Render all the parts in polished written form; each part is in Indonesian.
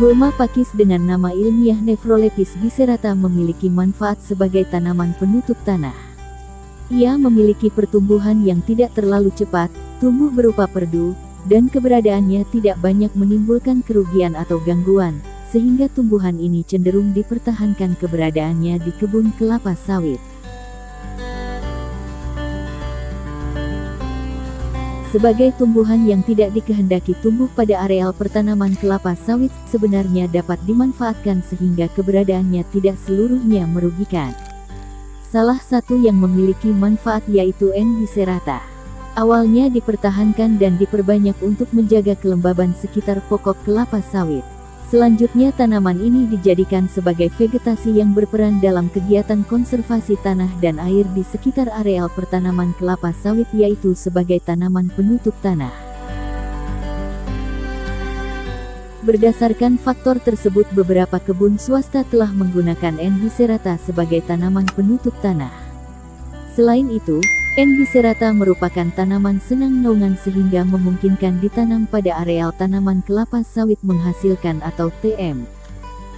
Gulma pakis dengan nama ilmiah Nephrolepis biserata memiliki manfaat sebagai tanaman penutup tanah. Ia memiliki pertumbuhan yang tidak terlalu cepat, tumbuh berupa perdu, dan keberadaannya tidak banyak menimbulkan kerugian atau gangguan, sehingga tumbuhan ini cenderung dipertahankan keberadaannya di kebun kelapa sawit. Sebagai tumbuhan yang tidak dikehendaki tumbuh pada areal pertanaman kelapa sawit, sebenarnya dapat dimanfaatkan sehingga keberadaannya tidak seluruhnya merugikan. Salah satu yang memiliki manfaat yaitu N. biserata. Awalnya dipertahankan dan diperbanyak untuk menjaga kelembaban sekitar pokok kelapa sawit. Selanjutnya tanaman ini dijadikan sebagai vegetasi yang berperan dalam kegiatan konservasi tanah dan air di sekitar areal pertanaman kelapa sawit, yaitu sebagai tanaman penutup tanah. Berdasarkan faktor tersebut, beberapa kebun swasta telah menggunakan N. biserata sebagai tanaman penutup tanah. Selain itu, N. biserata merupakan tanaman senang naungan sehingga memungkinkan ditanam pada areal tanaman kelapa sawit menghasilkan atau TM.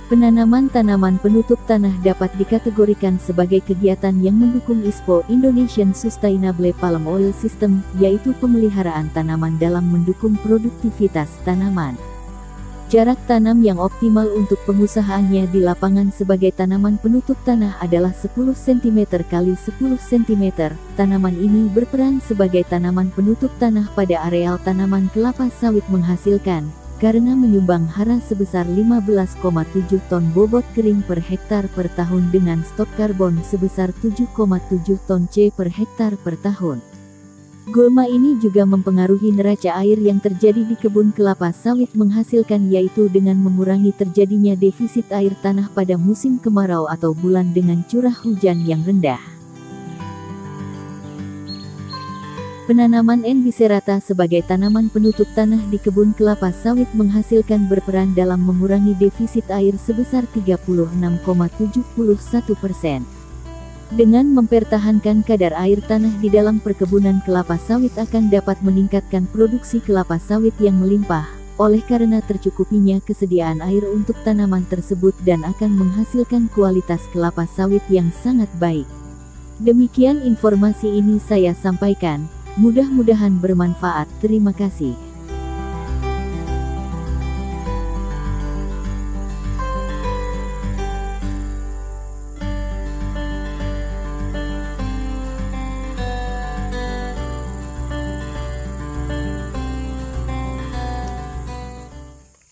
Penanaman tanaman penutup tanah dapat dikategorikan sebagai kegiatan yang mendukung ISPO Indonesian Sustainable Palm Oil System, yaitu pemeliharaan tanaman dalam mendukung produktivitas tanaman. Jarak tanam yang optimal untuk pengusahaannya di lapangan sebagai tanaman penutup tanah adalah 10 cm x 10 cm. Tanaman ini berperan sebagai tanaman penutup tanah pada areal tanaman kelapa sawit menghasilkan, karena menyumbang hara sebesar 15,7 ton bobot kering per hektar per tahun dengan stok karbon sebesar 7,7 ton C per hektar per tahun. Gulma ini juga mempengaruhi neraca air yang terjadi di kebun kelapa sawit menghasilkan, yaitu dengan mengurangi terjadinya defisit air tanah pada musim kemarau atau bulan dengan curah hujan yang rendah. Penanaman N. biserata sebagai tanaman penutup tanah di kebun kelapa sawit menghasilkan berperan dalam mengurangi defisit air sebesar 36,71%. Dengan mempertahankan kadar air tanah di dalam perkebunan kelapa sawit akan dapat meningkatkan produksi kelapa sawit yang melimpah, oleh karena tercukupinya kesediaan air untuk tanaman tersebut dan akan menghasilkan kualitas kelapa sawit yang sangat baik. Demikian informasi ini saya sampaikan, mudah-mudahan bermanfaat. Terima kasih.